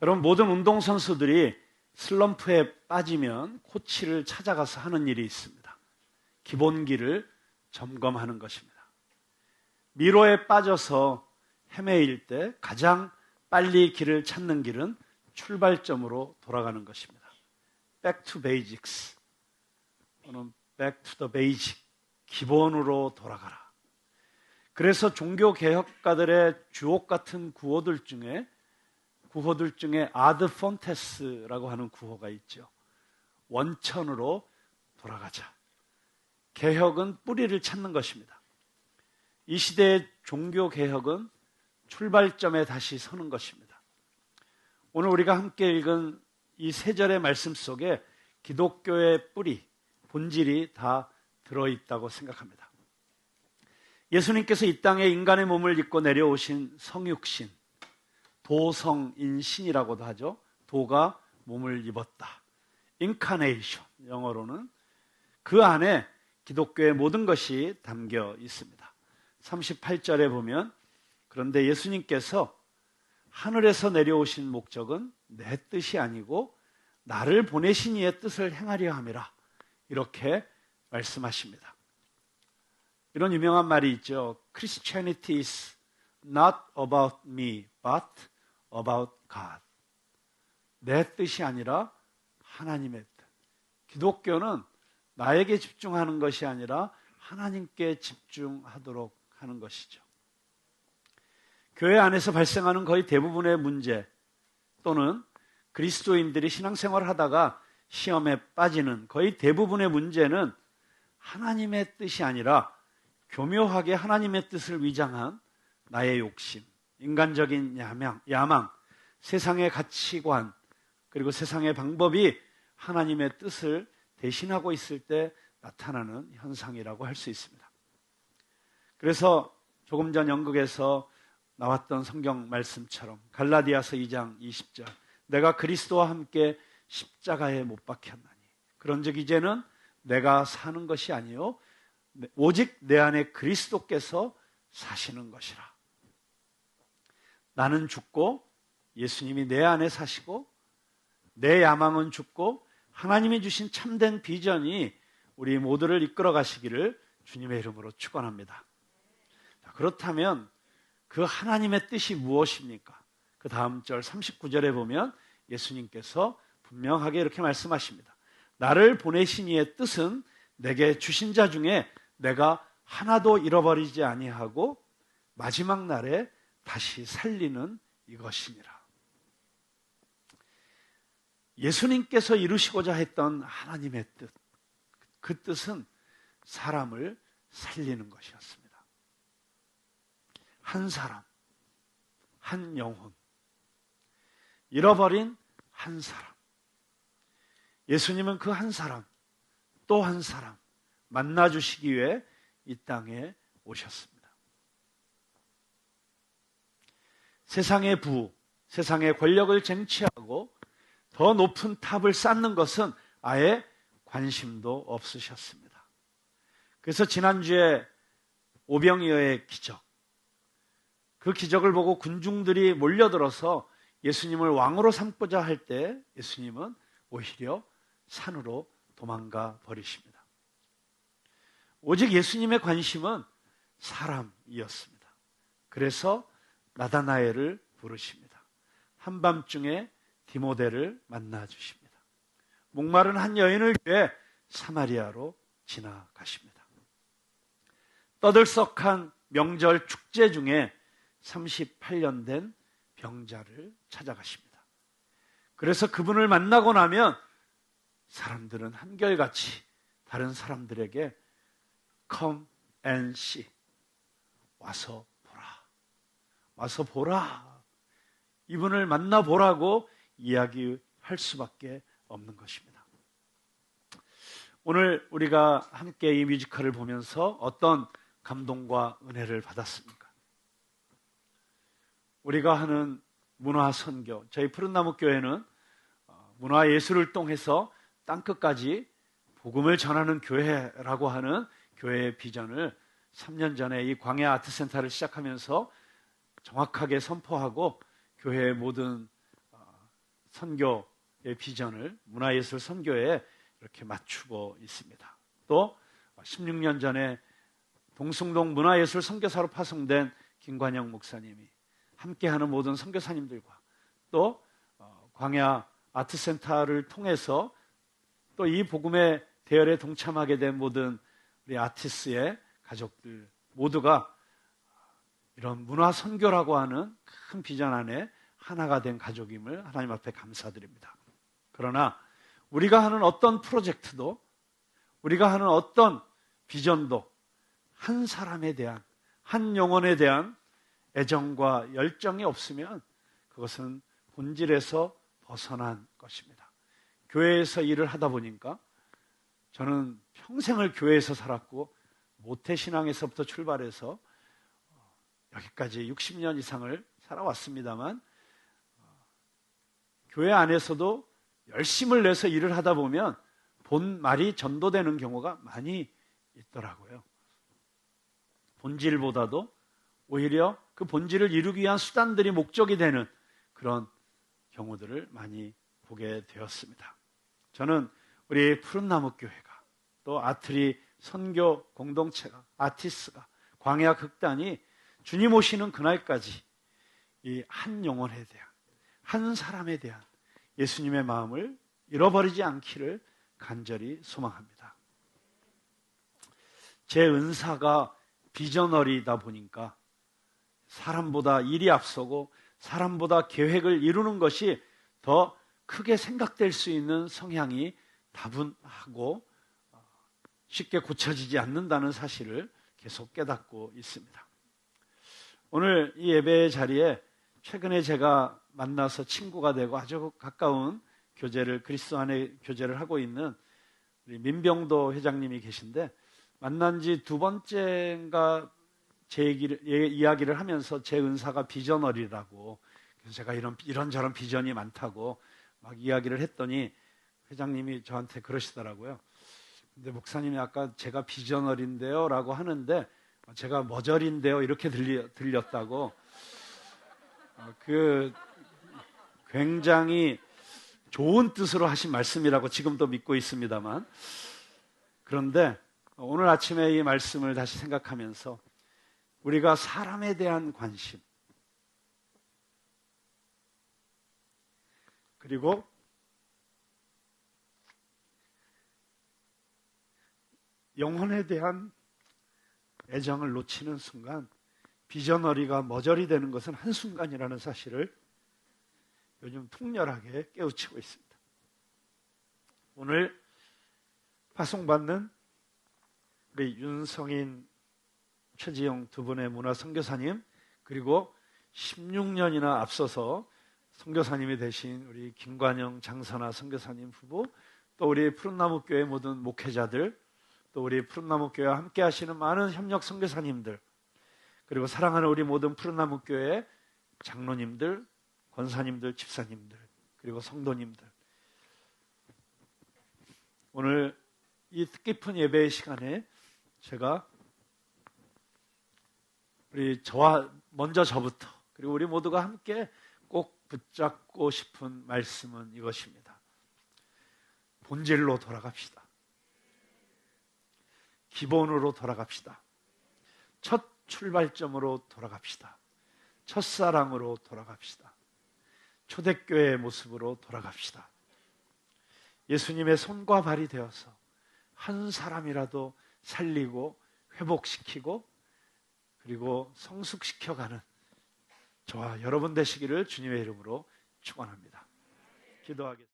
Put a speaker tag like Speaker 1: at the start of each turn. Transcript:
Speaker 1: 여러분, 모든 운동선수들이 슬럼프에 빠지면 코치를 찾아가서 하는 일이 있습니다. 기본기를 점검하는 것입니다. 미로에 빠져서 헤매일 때 가장 빨리 길을 찾는 길은 출발점으로 돌아가는 것입니다. Back to basics 또는 Back to the basic, 기본으로 돌아가라. 그래서 종교개혁가들의 주옥 같은 구호들 중에 아드 폰테스라고 하는 구호가 있죠. 원천으로 돌아가자. 개혁은 뿌리를 찾는 것입니다. 이 시대의 종교개혁은 출발점에 다시 서는 것입니다. 오늘 우리가 함께 읽은 이 세 절의 말씀 속에 기독교의 뿌리, 본질이 다 들어있다고 생각합니다. 예수님께서 이 땅에 인간의 몸을 입고 내려오신 성육신, 도성인신이라고도 하죠. 도가 몸을 입었다. 인카네이션, 영어로는. 그 안에 기독교의 모든 것이 담겨 있습니다. 38절에 보면, 그런데 예수님께서 하늘에서 내려오신 목적은 내 뜻이 아니고 나를 보내신 이의 뜻을 행하려 함이라, 이렇게 말씀하십니다. 이런 유명한 말이 있죠. Christianity is not about me, but about God. 내 뜻이 아니라 하나님의 뜻. 기독교는 나에게 집중하는 것이 아니라 하나님께 집중하도록 하는 것이죠. 교회 안에서 발생하는 거의 대부분의 문제, 또는 그리스도인들이 신앙생활을 하다가 시험에 빠지는 거의 대부분의 문제는 하나님의 뜻이 아니라 교묘하게 하나님의 뜻을 위장한 나의 욕심, 인간적인 야망, 세상의 가치관, 그리고 세상의 방법이 하나님의 뜻을 대신하고 있을 때 나타나는 현상이라고 할 수 있습니다. 그래서 조금 전 연극에서 나왔던 성경 말씀처럼 갈라디아서 2장 20절, 내가 그리스도와 함께 십자가에 못 박혔나니 그런즉 이제는 내가 사는 것이 아니요 오직 내 안에 그리스도께서 사시는 것이라. 나는 죽고 예수님이 내 안에 사시고, 내 야망은 죽고 하나님이 주신 참된 비전이 우리 모두를 이끌어 가시기를 주님의 이름으로 축원합니다. 그렇다면 그 하나님의 뜻이 무엇입니까? 그 다음 절 39절에 보면 예수님께서 분명하게 이렇게 말씀하십니다. 나를 보내신 이의 뜻은 내게 주신 자 중에 내가 하나도 잃어버리지 아니하고 마지막 날에 다시 살리는 이것이니라. 예수님께서 이루시고자 했던 하나님의 뜻, 그 뜻은 사람을 살리는 것이었습니다. 한 사람, 한 영혼, 잃어버린 한 사람. 예수님은 그 한 사람, 또 한 사람 만나주시기 위해 이 땅에 오셨습니다. 세상의 부호, 세상의 권력을 쟁취하고 더 높은 탑을 쌓는 것은 아예 관심도 없으셨습니다. 그래서 지난주에 오병이어의 기적, 그 기적을 보고 군중들이 몰려들어서 예수님을 왕으로 삼고자 할 때 예수님은 오히려 산으로 도망가 버리십니다. 오직 예수님의 관심은 사람이었습니다. 그래서 나다나엘을 부르십니다. 한밤중에 디모데를 만나 주십니다. 목마른 한 여인을 위해 사마리아로 지나가십니다. 떠들썩한 명절 축제 중에 38년 된 병자를 찾아가십니다. 그래서 그분을 만나고 나면 사람들은 한결같이 다른 사람들에게 Come and see, 와서 보라, 와서 보라, 이분을 만나보라고 이야기할 수밖에 없는 것입니다. 오늘 우리가 함께 이 뮤지컬을 보면서 어떤 감동과 은혜를 받았습니까? 우리가 하는 문화선교, 저희 푸른나무교회는 문화예술을 통해서 땅끝까지 복음을 전하는 교회라고 하는 교회의 비전을 3년 전에 이 광야 아트센터를 시작하면서 정확하게 선포하고 교회의 모든 선교의 비전을 문화예술 선교에 이렇게 맞추고 있습니다. 또 16년 전에 동숭동 문화예술 선교사로 파송된 김관영 목사님이 함께하는 모든 선교사님들과 또 광야 아트센터를 통해서 또 이 복음의 대열에 동참하게 된 모든 우리 아티스트의 가족들 모두가 이런 문화 선교라고 하는 큰 비전 안에 하나가 된 가족임을 하나님 앞에 감사드립니다. 그러나 우리가 하는 어떤 프로젝트도 우리가 하는 어떤 비전도 한 사람에 대한 한 영혼에 대한 애정과 열정이 없으면 그것은 본질에서 벗어난 것입니다. 교회에서 일을 하다 보니까 저는 평생을 교회에서 살았고 모태신앙에서부터 출발해서 여기까지 60년 이상을 살아왔습니다만 교회 안에서도 열심을 내서 일을 하다 보면 본말이 전도되는 경우가 많이 있더라고요. 본질보다도 오히려 그 본질을 이루기 위한 수단들이 목적이 되는 그런 경우들을 많이 보게 되었습니다. 저는 우리 푸른나무교회가 또 아트리 선교 공동체가 아티스가 광야 극단이 주님 오시는 그날까지 이 한 영혼에 대한 한 사람에 대한 예수님의 마음을 잃어버리지 않기를 간절히 소망합니다. 제 은사가 비저너리다 보니까 사람보다 일이 앞서고 사람보다 계획을 이루는 것이 더 크게 생각될 수 있는 성향이 다분하고 쉽게 고쳐지지 않는다는 사실을 계속 깨닫고 있습니다. 오늘 이 예배의 자리에 최근에 제가 만나서 친구가 되고 아주 가까운 교제를 그리스도 안에 교제를 하고 있는 우리 민병도 회장님이 계신데 만난 지 두 번째인가 제 이야기를 하면서 제 은사가 비저너리라고 그래서 제가 이런저런 비전이 많다고 막 이야기를 했더니 회장님이 저한테 그러시더라고요. 근데 목사님이 아까 제가 비저너리인데요 라고 하는데 제가 머저리인데요 이렇게 들렸다고 굉장히 좋은 뜻으로 하신 말씀이라고 지금도 믿고 있습니다만 그런데 오늘 아침에 이 말씀을 다시 생각하면서 우리가 사람에 대한 관심 그리고 영혼에 대한 애정을 놓치는 순간 비저너리가 머저리 되는 것은 한순간이라는 사실을 요즘 통렬하게 깨우치고 있습니다. 오늘 파송받는 우리 윤성인, 최지영 두 분의 문화 선교사님 그리고 16년이나 앞서서 선교사님이 되신 우리 김관영, 장선아 선교사님 부부 또 우리 푸른나무교회 모든 목회자들 또 우리 푸른나무교회와 함께 하시는 많은 협력 선교사님들 그리고 사랑하는 우리 모든 푸른나무교회 장로님들, 권사님들, 집사님들 그리고 성도님들 오늘 이 뜻깊은 예배의 시간에 제가 먼저 저부터 그리고 우리 모두가 함께 꼭 붙잡고 싶은 말씀은 이것입니다. 본질로 돌아갑시다. 기본으로 돌아갑시다. 첫 출발점으로 돌아갑시다. 첫사랑으로 돌아갑시다. 초대교회의 모습으로 돌아갑시다. 예수님의 손과 발이 되어서 한 사람이라도 살리고 회복시키고 그리고 성숙시켜가는 저와 여러분 되시기를 주님의 이름으로 축원합니다. 기도하겠습니다.